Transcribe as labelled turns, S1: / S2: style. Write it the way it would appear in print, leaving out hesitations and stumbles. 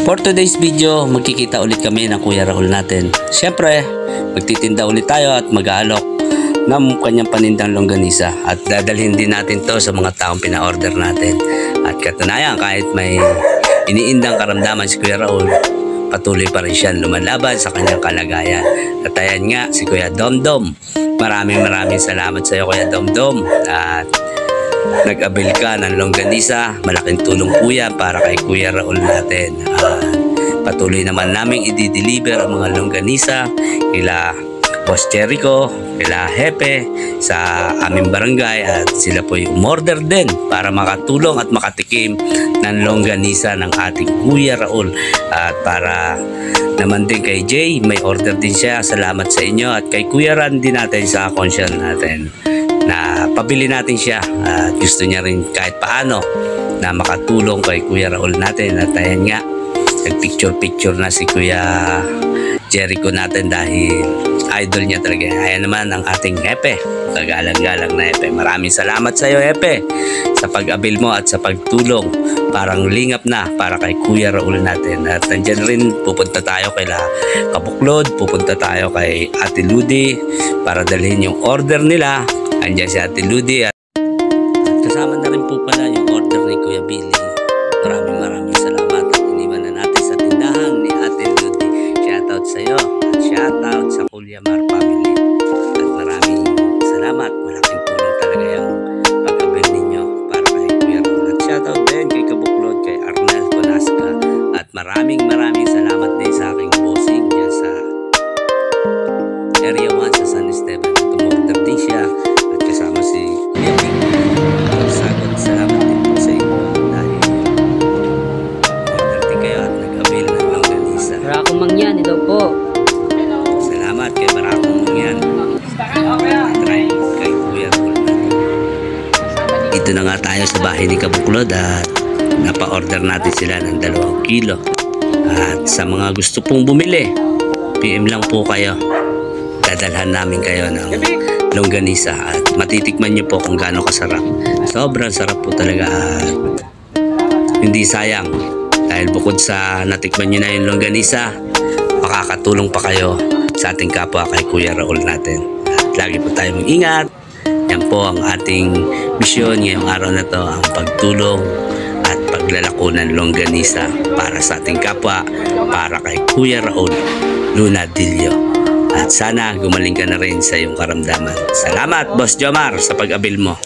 S1: For today's video, magkikita ulit kami ng Kuya Raul natin. Siyempre, magtitinda ulit tayo at mag-aalok ng kanyang panindang longganisa. At dadalhin din natin to sa mga taong pina-order natin. At katunayan, kahit may iniindang karamdaman si Kuya Raul, patuloy pa rin siya lumalaban sa kanyang kalagayan. At ayan nga, si Kuya Domdom. Maraming salamat sa iyo, Kuya Domdom. At nag-abil ka ng longganisa. Malaking tulong po yan para kay Kuya Raul natin. Patuloy naman namin i-deliver ang mga longganisa kila Boss Jericho, kila Hepe sa aming barangay, at sila po yung umorder din para makatulong at makatikim ng longganisa ng ating Kuya Raul. At para naman din kay Jay, may order din siya. Salamat sa inyo. At kay Kuya Ran din natin sa conscial natin na pabili natin siya, at gusto niya rin kahit paano na makatulong kay Kuya Raul natin. At ayan nga, nag-picture na si Kuya Jericho natin dahil idol niya talaga. Ayan naman ang ating Hepe, kagalang-galang na Hepe. Maraming salamat sa iyo, Hepe, sa pag-abil mo at sa pagtulong. Parang lingap na para kay Kuya Raul natin. At nandyan rin, pupunta tayo kay Kabuklod, pupunta tayo kay Ate Ludi para dalhin yung order nila. Andiyan si Ate Ludi at kasama na rin po pala yung order ni Kuya Billy. Maraming salamat. At iniwan na natin sa tindahan ni Ate Ludi. Shoutout sa iyo at shoutout sa Kulyamar family. At maraming salamat. Malaking tulong talaga yung pag-abil ninyo para kay Kuya Raul. At shoutout din kay Kabuklod, kay Arnel Colasca. At maraming salamat din sa aking bossing dyan sa Area 1 sa San Esteban. Tumorder din siya. Kasama si Kuya Bing. Salamat din po sa inyo dahil order din kayo at nag-avail ng longganisa.
S2: Barakong Mangyan, ito po.
S1: Salamat kay Barakong Mangyan. Try kay Kuya Raul natin. Dito na nga tayo sa bahay ni Kabuklod at napa-order natin sila ng 2 kilo. At sa mga gusto pong bumili, PM lang po kayo. Dadalhan namin kayo ng longganisa at matitikman nyo po kung gaano kasarap. Sobrang sarap po talaga at hindi sayang, dahil bukod sa natikman nyo na yung longganisa, makakatulong pa kayo sa ating kapwa kay Kuya Raul natin. At lagi po tayo mag-ingat. Yan po ang ating misyon ngayong araw na to, ang pagtulong at paglalako ng longganisa para sa ating kapwa, para kay Kuya Raul Lunadillo. At sana gumaling ka na rin sa iyong karamdaman. Salamat, Boss Jomar, sa pag-abil mo.